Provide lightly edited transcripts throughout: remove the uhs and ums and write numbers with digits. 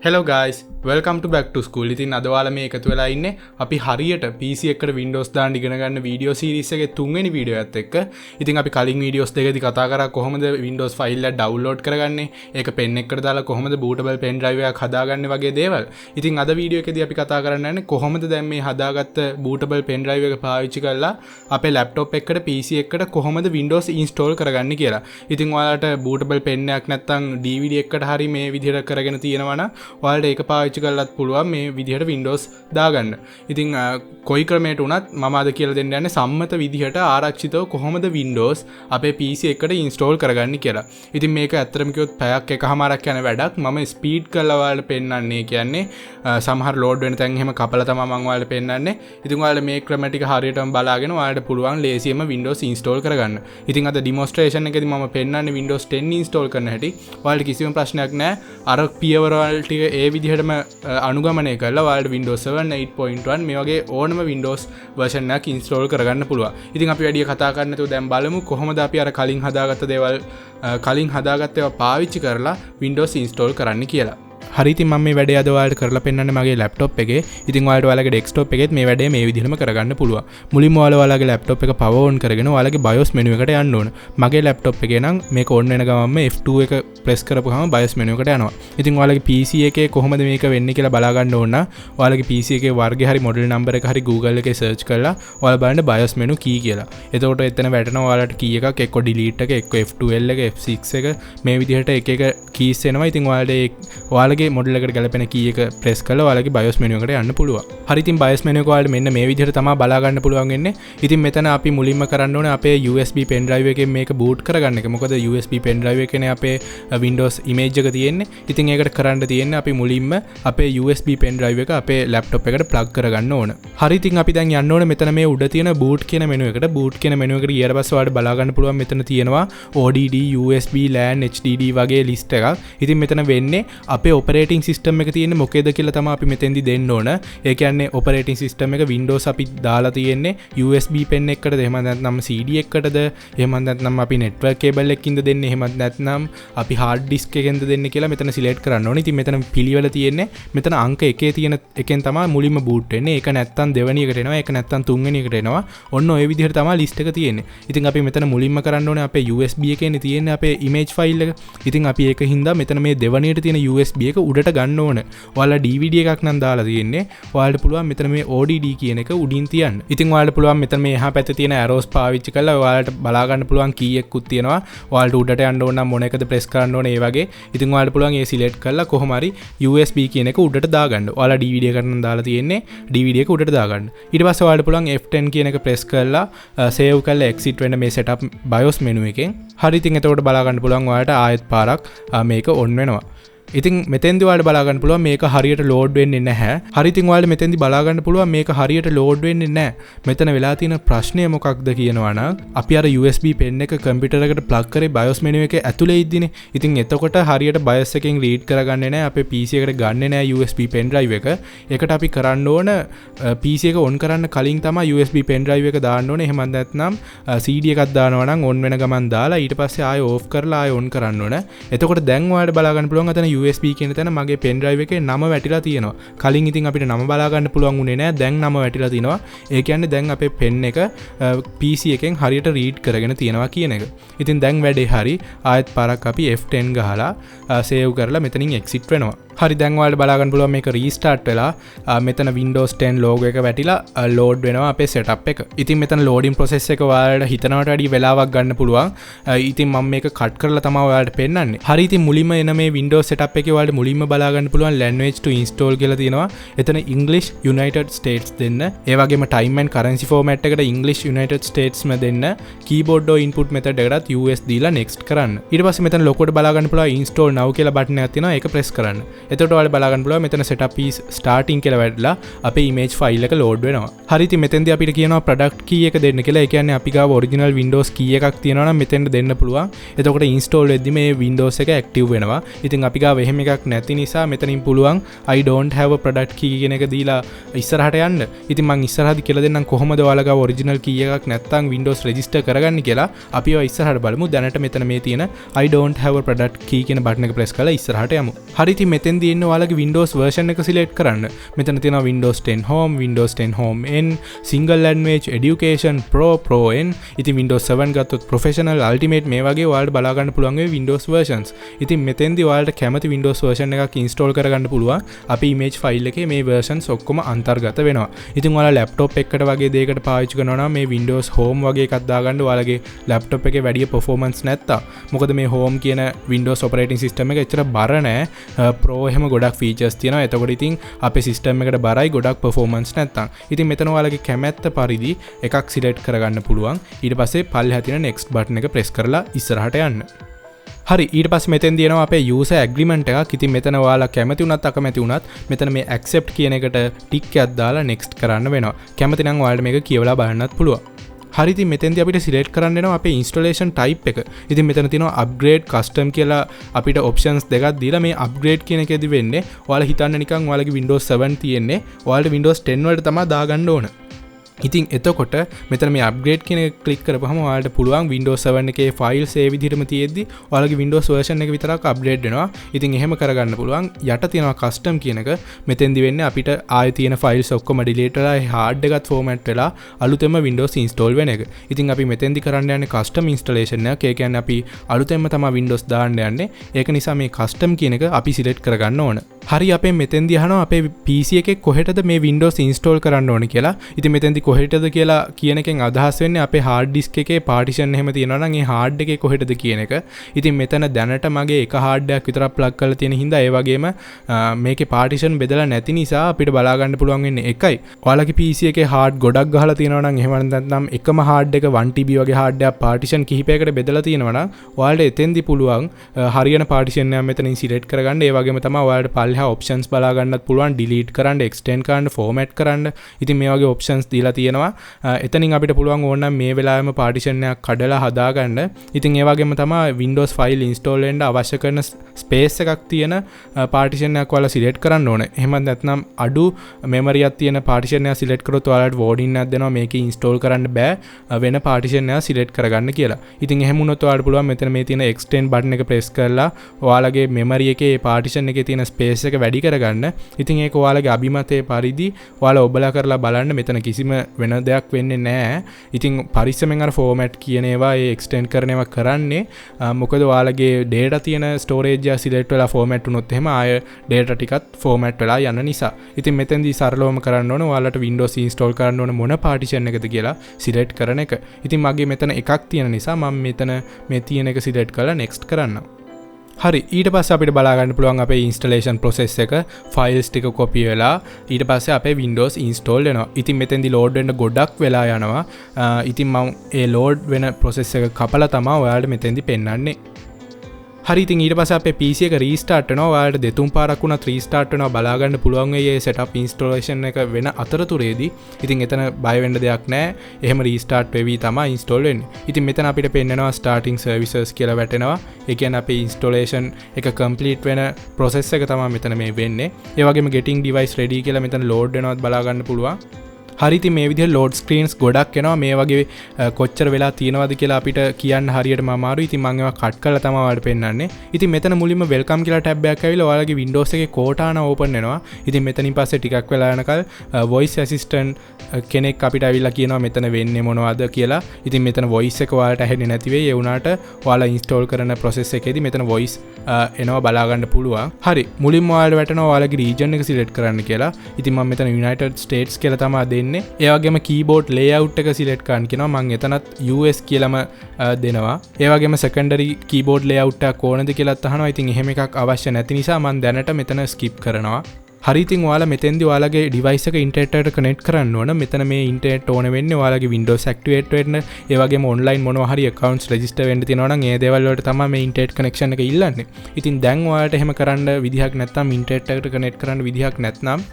Hello guys, welcome to back to school. ඉතින් අද ඔයාලා මේ එකතු වෙලා ඉන්නේ අපි හරියට PC එකකට Windows දාන්න ඉගෙන ගන්න වීඩියෝ සීරීස් එකේ තුන්වෙනි වීඩියෝ එකත් එක්ක. ඉතින් අපි කලින් වීඩියෝස් දෙකදී කතා කරා කොහොමද Windows ෆයිල් එක ඩවුන්ලෝඩ් කරගන්නේ, ඒක පෙන් එකකට දාලා කොහොමද bootable pen drive එකක් හදාගන්නේ වගේ දේවල්. ඉතින් අද වීඩියෝ එකේදී අපි කතා කරන්න යන්නේ කොහොමද දැන් මේ හදාගත්ත bootable pen drive එක පාවිච්චි කරලා අපේ laptop එකකට PC එකකට කොහොමද Windows install කරගන්නේ කියලා. ඉතින් ඔයාලට bootable pen එකක් නැත්නම් DVD එකකට හරි මේ විදිහට කරගෙන තියෙනවා නම් ඔයාලට ඒක පාවිච්චි කරලත් පුළුවන් මේ විදිහට Windows දාගන්න. ඉතින් කොයි ක්‍රමයකට වුණත් මම අද කියලා දෙන්න යන්නේ සම්මත විදිහට ආරක්ෂිතව කොහොමද Windows අපේ PC එකට install කරගන්නේ කියලා. ඉතින් මේක ඇත්තටම කිව්වොත් පැයක් එකමාරක් යන වැඩක්. මම ස්පීඩ් කරලා ඔයාලට පෙන්නන්නේ කියන්නේ සමහර ලෝඩ් වෙන තැන් එහෙම කපලා තමයි මම ඔයාලට පෙන්නන්නේ. ඉතින් ඔයාලා මේ ක්‍රම ටික හරියටම බලාගෙන ඔයාලට පුළුවන් ලේසියෙන්ම Windows install කරගන්න. ඉතින් අද demonstration එකේදී මම පෙන්නන්නේ Windows 10 install කරන හැටි. ඔයාලට කිසිම ප්‍රශ්නයක් නැහැ. අර පියවර වල ටික ඒ විදිහටම අනුගමනය කරලා ඔයාලට Windows 7 8.1 මේ වගේ ඕනම Windows version එකක් install කරගන්න පුළුවන්. ඉතින් අපි වැඩි කතා කරන්න නැතුව දැන් බලමු කොහොමද අපි අර කලින් හදාගත්ත දේවල් ඒවා පාවිච්චි කරලා Windows install කරන්න කියලා. හරි ඉතින් මම මේ වැඩේ අද ඔයාලට කරලා පෙන්නන්නේ මගේ laptop එකේ. ඉතින් ඔයාලට ඔයාලගේ desktop එකෙත් මේ වැඩේ මේ විදිහටම කරගන්න පුළුවන්. මුලින්ම ඔයාලගේ laptop එක power on කරගෙන ඔයාලගේ BIOS menu එකට යන්න ඕන. මගේ laptop එකේ නම් මේක on වෙන ගමන්ම F2 එක press කරපුවාම BIOS menu එකට යනවා. ඉතින් ඔයාලගේ PC එකේ කොහොමද මේක වෙන්නේ කියලා බලා ගන්න ඕන නම් ඔයාලගේ PC එකේ වර්ගය හරි model number එක හරි Google එකේ search කරලා ඔයාලා බලන්න BIOS menu key කියලා. එතකොට එතන වැටෙනවා ඔයාලට key එකක් එක්ක delete එක එක්ක F12 එක F6 එක මේ විදිහට එක එක keys එනවා. ඉතින් ඔයාලගේ මොඩල් එකට ගැලපෙන කී එක ප්‍රෙස් කරලා ඔයාලගේ BIOS menu එකට යන්න පුළුවන්. හරි ඉතින් BIOS menu එක ඔයාලට මෙන්න මේ විදිහට තමයි බලා ගන්න පුළුවන් වෙන්නේ. ඉතින් මෙතන අපි මුලින්ම කරන්න ඕනේ අපේ USB pen drive එකෙන් මේක boot කරගන්න එක. මොකද USB pen drive එකනේ අපේ Windows image එක තියෙන්නේ. ඉතින් ඒකට කරන්න තියෙන්නේ අපි මුලින්ම අපේ USB pen drive එක අපේ laptop එකට plug කරගන්න ඕන. හරි ඉතින් අපි දැන් යන්න ඕනේ මෙතන මේ උඩ තියෙන boot කියන menu එකට. boot කියන menu එකට ගියාට පස්සේ ඔයාලට බලා ගන්න පුළුවන් මෙතන තියෙනවා ODD, USB, LAN, HDD වගේ list එකක්. ඉතින් මෙතන වෙන්නේ අපේ operating system එක තියෙන්නේ මොකේද කියලා තමයි අපි මෙතෙන්දි දෙන්න ඕන. ඒ කියන්නේ operating system එක Windows අපි දාලා තියෙන්නේ USB pen එකකටද එහෙම නැත්නම් CD එකකටද එහෙම නැත්නම් අපි network cable එකකින්ද දෙන්නේ එහෙම නැත්නම් අපි hard disk එකෙන්ද දෙන්නේ කියලා මෙතන select කරන්න ඕනේ. ඉතින් මෙතන පිළිවෙල තියෙන්නේ මෙතන අංක 1 තියෙන එකෙන් තමයි මුලින්ම boot වෙන්නේ. ඒක නැත්නම් දෙවෙනි එකට එනවා. ඒක නැත්නම් තුන්වෙනි එකට එනවා. ඔන්න ඔය විදිහට තමයි list එක තියෙන්නේ. ඉතින් අපි මෙතන මුලින්ම කරන්න ඕනේ අපේ USB එකේනේ තියෙන්නේ අපේ image file එක. ඉතින් අපි ඒක හින්දා මෙතන මේ දෙවෙනියට තියෙන USB එක උඩට ගන්න ඕන. ඔයාලා DVD එකක් නම් දාලා තියෙන්නේ. ඔයාලට පුළුවන් මෙතන මේ ODD කියන එක උඩින් තියන්න. ඉතින් ඔයාලට පුළුවන් මෙතන මේ එහා පැත්තේ තියෙන arrows පාවිච්චි කරලා ඔයාලට බලා ගන්න පුළුවන් key එකකුත් තියෙනවා. ඔයාලට උඩට යන්න ඕන නම් මොන එකද press කරන්න ඕනේ ඒ වගේ. ඉතින් ඔයාලට පුළුවන් ඒ select කරලා කොහොම හරි USB කියන එක උඩට දාගන්න. ඔයාලා DVD එකකට නම් දාලා තියෙන්නේ DVD එක උඩට දාගන්න. ඊට පස්සේ ඔයාලට පුළුවන් F10 කියන එක press කරලා save කරලා exit වෙන්න මේ setup BIOS menu එකෙන්. හරි ඉතින් එතකොට බලා ගන්න පුළුවන් ඔයාලට ආයෙත් පාරක් මේක on වෙනවා. ඉතින් මෙතෙන්දි ඔයාලට බලා ගන්න පුළුවන් මේක හරියට ලෝඩ් වෙන්නේ නැහැ. හරි ඉතින් ඔයාලට මෙතෙන්දි බලා ගන්න පුළුවන් මේක හරියට ලෝඩ් වෙන්නේ නැහැ. මෙතන වෙලා තියෙන ප්‍රශ්නය මොකක්ද කියනවා නම් අපි අර USB pen එක කම්පියුටර් එකට plug කරේ BIOS menu එකේ ඇතුලේ ඉද්දිනේ. ඉතින් එතකොට හරියට BIOS එකෙන් read කරගන්නේ නැහැ. අපේ PC එකට ගන්නෙ නැහැ USB pen drive එක. ඒකට අපි කරන්න ඕන PC එක on කරන්න කලින් තමයි USB pen drive එක දාන්න ඕනේ. එහෙම නැත්නම් CD එකක් දානවා නම් on වෙන ගමන් දාලා ඊට පස්සේ ආයෙ off කරලා ආයෙ on කරන්න ඕන. එතකොට දැන් ඔයාලට බලා ගන්න පුළුවන් අතන USB කියන තැන මගේ pen drive එකේ නම වැටිලා තියෙනවා. කලින් ඉතින් අපිට නම බලා ගන්න පුළුවන් උනේ නෑ. දැන් නම වැටිලා තිනවා. ඒ කියන්නේ දැන් අපේ pen එක PC එකෙන් හරියට read කරගෙන තියෙනවා කියන එක. ඉතින් දැන් වැඩේ හරි. ආයෙත් පාරක් අපි F10 ගහලා save කරලා මෙතනින් exit වෙනවා. හරි දැන් ඔයාලට බලා ගන්න පුළුවන් මේක restart වෙලා මෙතන Windows 10 logo එක වැටිලා load වෙනවා අපේ setup එක. ඉතින් මෙතන loading process එක ඔයාලට හිතනවට වැඩිය වෙලාවක් ගන්න පුළුවන්. ඉතින් මම මේක cut කරලා තමයි ඔයාලට පෙන්නන්නේ. හරි ඉතින් මුලින්ම එන මේ Windows setup එකේ ඔයාලට මුලින්ම බලා ගන්න පුළුවන් language to install කියලා තියෙනවා. එතන English United States දෙන්න. ඒ වගේම time and currency format එකට English United States ම දෙන්න. keyboard or input method එකටත් US දීලා next කරන්න. ඊට පස්සේ මෙතන ලොකුවට බලා ගන්න පුළුවන් install now කියලා බටන් එකක් තියෙනවා. ඒක press කරන්න. එතකොට ඔයාලට බලා ගන්න පුළුවන් මෙතන setup is starting කියලා වැටලා අපේ image file එක load වෙනවා. හරි ඉතින් මෙතෙන්දී අපිට කියනවා product key එක දෙන්න කියලා. ඒ කියන්නේ අපි ගාව original Windows key එකක් තියෙනවා නම් මෙතෙන්ට දෙන්න පුළුවන්. එතකොට install වෙද්දි මේ Windows එක active වෙනවා. ඉතින් අපි ගාව එහෙම එකක් නැති නිසා මෙතනින් පුළුවන් I don't have a product key කියන එක දීලා ඉස්සරහට යන්න. ඉතින් මම ඉස්සරහදී කියලා දෙන්නම් කොහොමද ඔයාලා ගාව original key එකක් නැත්නම් Windows register කරගන්නේ කියලා. අපි ඒවා ඉස්සරහට බලමු. දැනට මෙතන මේ තියෙන I don't have a product key කියන බටන් එක press කරලා ඉස්සරහට යමු. හරි ඉතින් මෙතෙන් මෙතෙන්දී ඉන්න ඔයාලගේ Windows version එක select කරන්න. මෙතන තියෙනවා Windows 10 Home, Windows 10 Home N, Single Language, Education, Pro N. ඉතින් Windows 7 ගත්තොත් Professional, Ultimate මේ වගේ ඔයාලට බලා ගන්න පුළුවන් ඒ Windows versions. ඉතින් මෙතෙන්දී ඔයාලට කැමති Windows version එකක් install කරගන්න පුළුවන්. අපි image file එකේ මේ versions ඔක්කොම අන්තර්ගත වෙනවා. ඉතින් ඔයාලා laptop එකකට වගේ දෙයකට පාවිච්චි කරනවා නම් මේ Windows Home වගේ එකක් දාගන්න ඔයාලගේ laptop එකේ වැඩි performance නැත්තා. මොකද මේ Home කියන Windows operating system එක එච්චර බර නෑ. Pro එහෙම ගොඩක් features තියෙනවා. එතකොට ඉතින් අපේ system එකට බරයි ගොඩක් performance නැත්තම්. ඉතින් මෙතන ඔයාලගේ කැමැත්ත පරිදි එකක් select කරගන්න පුළුවන්. ඊට පස්සේ පල්ලෙහා තියෙන next button එක press කරලා ඉස්සරහට යන්න. හරි, ඊට පස්සේ මෙතෙන් තියෙනවා අපේ user agreement එකක්. ඉතින් මෙතන ඔයාලා කැමති වුණත් අකමැති වුණත් මෙතන මේ accept කියන එකට ටික් එකක් දාලා next කරන්න වෙනවා. කැමති නම් ඔයාලට මේක කියවලා බලන්නත් පුළුවන්. හරි, ඉතින් මෙතෙන්දී අපිට select කරන්න වෙනවා අපේ installation type එක. ඉතින් මෙතන තියෙනවා upgrade, custom කියලා අපිට options දෙකක් දීලා මේ upgrade කියන එකේදී වෙන්නේ ඔයාලා හිතන්න නිකන් ඔයාලගේ Windows 7 තියෙන්නේ ඔයාලට Windows 10 වලට තමයි දාගන්න ඕන. ඉතින් එතකොට මෙතන මේ අප්ග්‍රේඩ් කියන එක ක්ලික් කරපුවම ඔයාලට පුළුවන් Windows 7 එකේ ෆයිල්ස් ඒ විදිහටම තියෙද්දි ඔයාලගේ Windows version එක විතරක් අප්ග්‍රේඩ් වෙනවා. ඉතින් එහෙම කරගන්න පුළුවන්. යට තියෙනවා custom කියන එක. මෙතෙන්දි වෙන්නේ අපිට ආයෙ තියෙන ෆයිල්ස් ඔක්කොම delete වෙලා ඒ hard එකත් format වෙලා අලුතෙන්ම Windows install වෙන එක. ඉතින් අපි මෙතෙන්දි කරන්න යන්නේ custom installation එක. ඒ කියන්නේ අපි අලුතෙන්ම තමයි Windows දාන්න යන්නේ. ඒක නිසා මේ custom කියන එක අපි select කරගන්න ඕන. හරි, අපේ මෙතෙන්දි අහනවා අපේ PC එකේ කොහෙටද මේ Windows install කරන්න ඕනේ කියලා. ඉතින් මෙතෙන්දි කොහෙටද කියලා කියන එකෙන් අදහස් වෙන්නේ අපේ hard disk එකේ partition එහෙම තියෙනවා නම් ඒ hard එකේ කොහෙටද කියන එක. ඉතින් මෙතන දැනට මගේ එක hard එකක් විතරක් plug කරලා තියෙන හින්දා ඒ වගේම මේකේ partition බෙදලා නැති නිසා අපිට බලා ගන්න පුළුවන් වෙන්නේ එකයි. ඔයාලගේ PC එකේ hard ගොඩක් ගහලා තියෙනවා නම් එහෙම නැත්නම් එකම hard එක 1TB වගේ hard එකක් partition කිහිපයකට බෙදලා තියෙනවා නම් ඔයාලට එතෙන්දි පුළුවන් හරියන partition එකක් මෙතනින් select කරගන්න. ඒ වගේම තමයි ඔයාලට පල්ලෙහා options බලා ගන්නත් පුළුවන්, delete කරන්න, extend කරන්න, format කරන්න. ඉතින් මේ වගේ options දීලා තියෙනවා. එතනින් අපිට පුළුවන් ඕනනම් මේ වෙලාවෙම partition එකක් කඩලා හදාගන්න. ඉතින් ඒ වගේම තමයි Windows file install වෙන්න අවශ්‍ය කරන space එකක් තියෙන partition එකක් ඔයාලා select කරන්න ඕනේ. එහෙම නැත්නම් අඩු memory එකක් තියෙන partition එකක් select කරොත් ඔයාලට warning එකක් දෙනවා මේකේ install කරන්න බෑ වෙන partition එකක් select කරගන්න කියලා. ඉතින් එහෙම වුණොත් ඔයාලට පුළුවන් මෙතන මේ තියෙන extend button එක press කරලා ඔයාලගේ memory එකේ partition එකේ තියෙන space එක වැඩි කරගන්න. ඉතින් ඒක ඔයාලගේ අභිමතයේ පරිදි ඔයාලා ඔබලා කරලා බලන්න. මෙතන කිසිම වෙන දෙයක් වෙන්නේ නැහැ. ඉතින් පරිස්සමෙන් අර format කියන ඒවා ඒ extend කරන ඒවා කරන්නේ මොකද ඔයාලගේ data තියෙන storage එක select වෙලා format වුණොත් එහෙම ආය data ටිකත් format වෙලා යන නිසා. ඉතින් මෙතෙන්දී සරලවම කරන්න ඕන ඔයාලට Windows install කරන්න ඕන මොන partition එකද කියලා select කරන එක. ඉතින් මගේ මෙතන එකක් තියෙන නිසා මම මෙතන මේ තියෙන එක select කරලා next කරන්නම්. හරි, ඊට පස්සේ අපිට බලා ගන්න පුළුවන් අපේ installation process එක files ටික copy වෙලා ඊට පස්සේ අපේ Windows install වෙනවා. ඉතින් මෙතෙන්දි load වෙන්න ගොඩක් වෙලා යනවා. ඉතින් මම ඒ load වෙන process එක කපලා තමයි ඔයාලට මෙතෙන්දි පෙන්නන්නේ. හරි, ඉතින් ඊට පස්සේ අපේ PC එක restart වෙනවා. ඔයාලට දෙතුන් පාරක් වුණත් restart වෙනවා. බලා ගන්න පුළුවන් වෙයි මේ setup installation එක වෙන අතරතුරේදී. ඉතින් එතන බය වෙන්න දෙයක් නැහැ. එහෙම restart වෙවි තමයි install වෙන්නේ. ඉතින් මෙතන අපිට පෙන්නනවා starting services කියලා වැටෙනවා. ඒ කියන්නේ අපේ installation එක complete වෙන process එක තමයි මෙතන මේ වෙන්නේ. ඒ වගේම getting device ready කියලා මෙතන load වෙනවත් බලා ගන්න පුළුවන්. හරි, ඉතින් මේ විදිහට load screens ගොඩක් එනවා. මේ වගේ කොච්චර වෙලා තියෙනවද කියලා අපිට කියන්න හරියටම අමාරුයි. ඉතින් මම ඒවා කට් කරලා තමයි ඔයාලට පෙන්නන්නේ. ඉතින් මෙතන මුලින්ම welcome කියලා ටැබ් එකක් ඇවිල්ලා ඔයාලගේ Windows එකේ Cortana open වෙනවා. ඉතින් මෙතනින් පස්සේ ටිකක් වෙලා යනකල් voice assistant කෙනෙක් අපිට ඇවිල්ලා කියනවා මෙතන වෙන්නේ මොනවද කියලා. ඉතින් මෙතන voice එක ඔයාලට ඇහෙන්නේ නැති වෙයි. ඒ වුණාට ඔයාලා install කරන process එකේදී මෙතන voice එනවා බලා ගන්න පුළුවන්. හරි, මුලින්ම ඔයාලට වැටෙනවා ඔයාලගේ region එක select කරන්න කියලා. ඉතින් මම මෙතන United States කියලා තමයි දෙන්නේ. ඒ වගේම keyboard layout එක select කරන්න කියනවා. මම එතනත් US කියලාම දෙනවා. ඒ වගේම secondary keyboard layout එකක් ඕනද කියලාත් අහනවා. ඉතින් එහෙම එකක් අවශ්‍ය නැති නිසා මම දැනට මෙතන skip කරනවා. හරි, ඉතින් ඔයාලා මෙතෙන්දී ඔයාලගේ device එක internet එකට connect කරන්න ඕන. මෙතන මේ internet ඕන වෙන්නේ ඔයාලගේ Windows activate වෙන්න. ඒ වගේම online මොනවා හරි accounts register වෙන්න තියෙනවා නම් ඒ දේවල් වලට තමයි මේ internet connection එක ඉල්ලන්නේ. ඉතින් දැන් ඔයාලට එහෙම කරන්න විදිහක් නැත්නම් internet එකට connect කරන්න විදිහක් නැත්නම්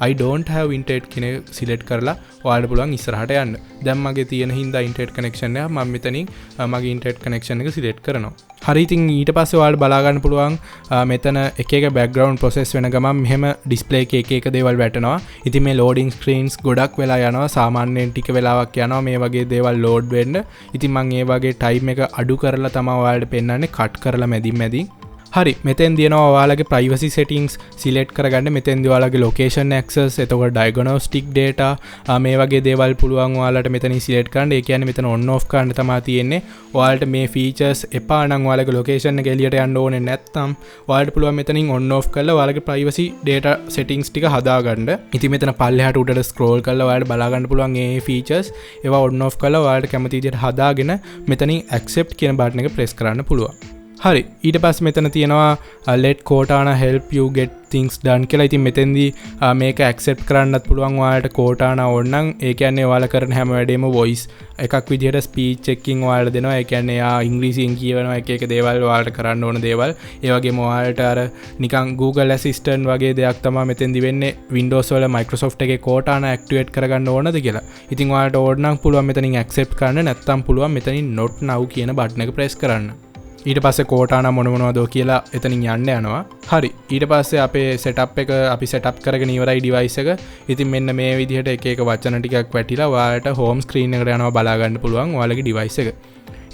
I don't have internet කියන select කරලා ඔයාලට පුළුවන් ඉස්සරහට යන්න. දැන් මගේ තියෙන හින්දා internet connection එක මම මෙතනින් මගේ internet connection එක select කරනවා. හරි, ඉතින් ඊට පස්සේ ඔයාලට බලා ගන්න පුළුවන් මෙතන එක එක background process වෙන ගමන් මෙහෙම display එකේ එක එක දේවල් වැටෙනවා. ඉතින් මේ loading screens ගොඩක් වෙලා යනවා. සාමාන්‍යයෙන් ටික වෙලාවක් යනවා මේ වගේ දේවල් load වෙන්න. ඉතින් මම මේ වගේ time එක අඩු කරලා තමයි ඔයාලට පෙන්නන්නේ cut කරලා මැදින්. හරි මෙතෙන් දියනවා ඔයාලගේ ප්‍රයිවසි සෙටින්ග්ස් සිලෙක්ට් කරගන්න මෙතෙන්දී ඔයාලගේ ලොකේෂන් ඇක්සස් එතකොට ඩයග්නොස්ටික් ඩේටා මේ වගේ දේවල් පුළුවන් ඔයාලට මෙතනින් සිලෙක්ට් කරන්න. ඒ කියන්නේ මෙතන ඔන් ඔෆ් කරන්න තමයි තියෙන්නේ. ඔයාලට මේ ෆීචර්ස් එපා නම් ඔයාලගේ ලොකේෂන් එක එළියට යන්න ඕනේ නැත්නම් ඔයාලට පුළුවන් මෙතනින් ඔන් ඔෆ් කරලා ඔයාලගේ ප්‍රයිවසි ඩේටා සෙටින්ග්ස් ටික හදාගන්න. ඉතින් මෙතන පල්ලෙහාට උඩට ස්ක්‍රෝල් කරලා ඔයාලට බලා ගන්න පුළුවන් මේ ෆීචර්ස් ඒවා ඔන් ඔෆ් කරලා ඔයාලට කැමති විදිහට හදාගෙන මෙතනින් accept කියන බටන් එක press කරන්න පුළුවන්. හරි ඊට පස්සේ මෙතන තියෙනවා let Cortana help you get things done කියලා. ඉතින් මෙතෙන්දී මේක accept කරන්නත් පුළුවන් ඔයාලට Cortana ඕන නම්. ඒ කියන්නේ ඔයාලා කරන හැම වැඩේම voice එකක් විදිහට speech checking ඔයාලට දෙනවා. ඒ කියන්නේ යා ඉංග්‍රීසියෙන් කියවනවා එක දේවල් ඔයාලට කරන්න ඕන දේවල්. ඒ වගේම ඔයාලට අර නිකන් Google Assistant වගේ දෙයක් තමයි මෙතෙන්දී වෙන්නේ. Windows වල Microsoft එකේ Cortana activate කරගන්න ඕනද කියලා. ඉතින් ඔයාලට ඕන නම් පුළුවන් මෙතනින් accept කරන්න. නැත්නම් පුළුවන් මෙතනින් not now කියන බටන් එක press කරන්න. ඊට පස්සේ Cortana මොනවද කියලා එතනින් යන්න යනවා. හරි ඊට පස්සේ අපේ setup එක අපි setup කරගෙන ඉවරයි device එක. ඉතින් මෙන්න මේ විදිහට එක එක වචන ටිකක් වැටිලා ඔයාලට home screen එකට යනවා බලා ගන්න පුළුවන් ඔයාලගේ device එක.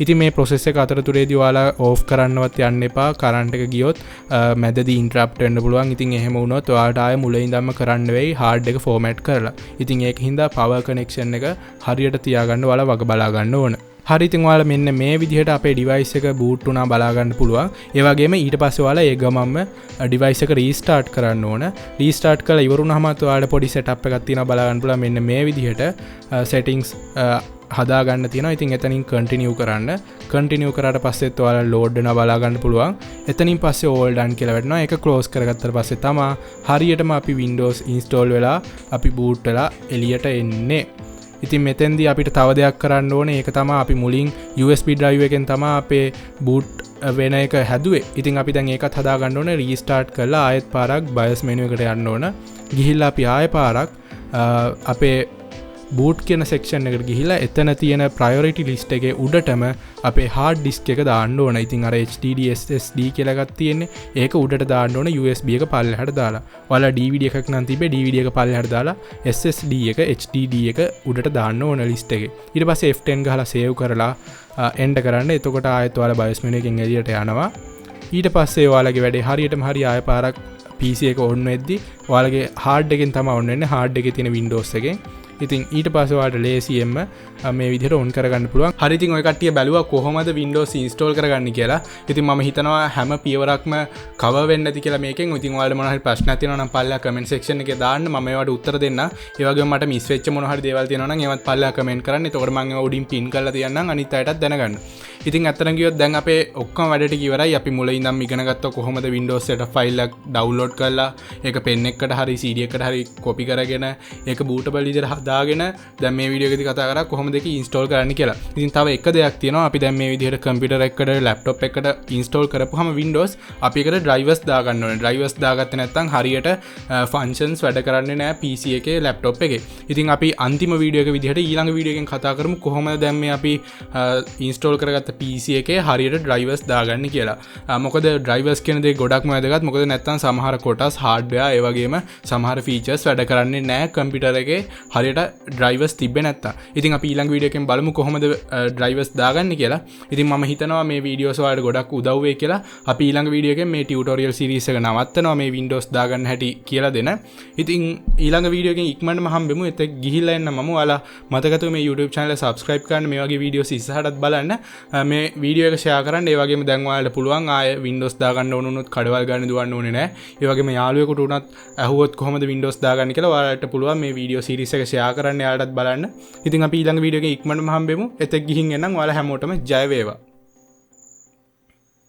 ඉතින් මේ process එක අතරතුරේදී ඔයාලා off කරන්නවත් යන්න එපා. current එක ගියොත් මැදදී interrupt වෙන්න පුළුවන්. ඉතින් එහෙම වුණොත් ඔයාලට ආයෙ මුලින් ඉඳන්ම කරන්න වෙයි hard එක format කරලා. ඉතින් ඒකින්ද power connection එක හරියට තියාගන්න ඔයාලා වග බලා ගන්න ඕන. හරි ඉතින් ඔයාලා මෙන්න මේ විදිහට අපේ device එක boot වුණා බලා ගන්න පුළුවන්. ඒ වගේම ඊට පස්සේ ඔයාලා ඒ ගමන්ම device එක restart කරන්න ඕන. restart කරලා ඉවර වුණාම ඔයාලට පොඩි setup එකක් තියෙනවා බලා ගන්න පුළුවන්. මෙන්න මේ විදිහට settings හදා ගන්න තියෙනවා. ඉතින් එතනින් continue කරන්න. continue කරාට පස්සෙත් ඔයාලා load වෙනවා බලා ගන්න පුළුවන්. එතනින් පස්සේ all done කියලා වැටෙනවා. ඒක close කරගත්තට පස්සේ තමයි හරියටම අපි Windows install වෙලා අපි boot වෙලා එළියට එන්නේ. ඉතින් මෙතෙන්දී අපිට තව දෙයක් කරන්න ඕනේ. ඒක තමයි අපි මුලින් USB drive එකෙන් තමයි අපේ boot වෙන එක හැදුවේ. ඉතින් අපි දැන් ඒකත් හදා ගන්න ඕනේ. restart කරලා ආයෙත් පාරක් BIOS menu එකට යන්න ඕන. ගිහිල්ලා අපි ආයෙ පාරක් අපේ boot කියන section එකට ගිහිල්ලා එතන තියෙන priority list එකේ උඩටම අපේ hard disk එක දාන්න ඕන. ඉතින් අර HDD SSD කියලා එකක් තියෙන්නේ. ඒක උඩට දාන්න ඕන USB එක පල්ලෙහාට දාලා. ඔයාලා DVD එකක් නම් තිබේ DVD එක පල්ලෙහාට දාලා SSD එක HDD එක උඩට දාන්න ඕන list එකේ. ඊට පස්සේ F10 ගහලා save කරලා end කරන්න. එතකොට ආයෙත් ඔයාලා BIOS menu එකෙන් එළියට යනවා. ඊට පස්සේ ඔයාලගේ වැඩේ හරියටම හරි ආයෙ පාරක් PC එක on වෙද්දි ඔයාලගේ hard එකෙන් තමයි on වෙන්නේ. hard එකේ තියෙන Windows එකෙන්. ඉතින් ඊට පස්සේ ඔයාලට ලේසියෙන්ම මේ විදිහට on කරගන්න පුළුවන්. හරි ඉතින් ඔය කට්ටිය බැලුවා කොහොමද Windows install කරගන්නේ කියලා. ඉතින් මම හිතනවා හැම පියවරක්ම cover වෙන්නේ නැති කියලා මේකෙන්. ඉතින් ඔයාලට මොනවා හරි ප්‍රශ්නයක් තියෙනවා නම් පල්ලෙහා comment section එකේ දාන්න. මම ඒවට උත්තර දෙන්න. ඒ වගේම මට මිස් වෙච්ච මොනවා හරි දේවල් තියෙනවා නම් ඒවත් පල්ලෙහා comment කරන්න. එතකොට මම ඒවා උඩින් pin කරලා තියන්නම් අනිත් අයටත් දැනගන්න. ඉතින් අතන ගියොත් දැන් අපේ ඔක්කොම වැඩ ටික ඉවරයි. අපි මුලින් ඉඳන් ඉගෙන ගත්තා කොහොමද Windows setup file එක download කරලා ඒක pen එකකට හරි CD එකකට හරි copy කරගෙන ඒක bootable විදිහට හදාගෙන දැන් මේ වීඩියෝ එකේදී කතා කරා කොහොමද ඒක install කරන්න කියලා. ඉතින් තව එක දෙයක් තියෙනවා. අපි දැන් මේ විදිහට computer එකකට laptop එකකට install කරපුවාම Windows අපි ඒකට drivers දාගන්න ඕනේ. drivers දාගත්තේ නැත්නම් හරියට functions වැඩ කරන්නේ නැහැ PC එකේ laptop එකේ. ඉතින් අපි අන්තිම වීඩියෝ එක විදිහට ඊළඟ වීඩියෝ එකෙන් කතා කරමු කොහොමද දැන් මේ අපි install කරගත්ත PC එකේ හරියට drivers දාගන්න කියලා. මොකද drivers කියන දේ ගොඩක්ම වැදගත්. මොකද නැත්නම් සමහර කොටස් hardware ඒ වගේම සමහර features වැඩ කරන්නේ නැහැ computer එකේ හරියට drivers තිබ්බේ නැත්නම්. ඉතින් අපි ඊළඟ වීඩියෝ එකෙන් බලමු කොහොමද drivers දාගන්නේ කියලා. ඉතින් මම හිතනවා මේ වීඩියෝස් වලට ගොඩක් උදව් වෙයි කියලා. අපි ඊළඟ වීඩියෝ එකෙන් මේ tutorial series එක නවත්තනවා මේ Windows දාගන්න හැටි කියලා දෙන. ඉතින් ඊළඟ වීඩියෝ එකෙන් ඉක්මනටම හම්බෙමු. එතෙක් ගිහිල්ලා එන්න මම ඔයාලා මතකතුව මේ YouTube channel එක subscribe කරන්න මේ වගේ වීඩියෝස් ඉස්සරහටත් බලන්න. මේ වීඩියෝ එක share කරන්න. ඒ වගේම දැන් ඔයාලට පුළුවන් ආය Windows දාගන්න ඕන වුණොත් කඩවල් ගන්න දුවන්න ඕනේ නැහැ. ඒ වගේම යාළුවෙකුට උනත් අහුවොත් කොහොමද Windows දාගන්න කියලා ඔයාලට පුළුවන් මේ වීඩියෝ series එක share කරන්න යාලටත් බලන්න. ඉතින් අපි ඊළඟ වීඩියෝ එකේ ඉක්මනටම හම්බෙමු. එතෙක් ගිහින් එන්නම්. ඔයාලා හැමෝටම ජය වේවා.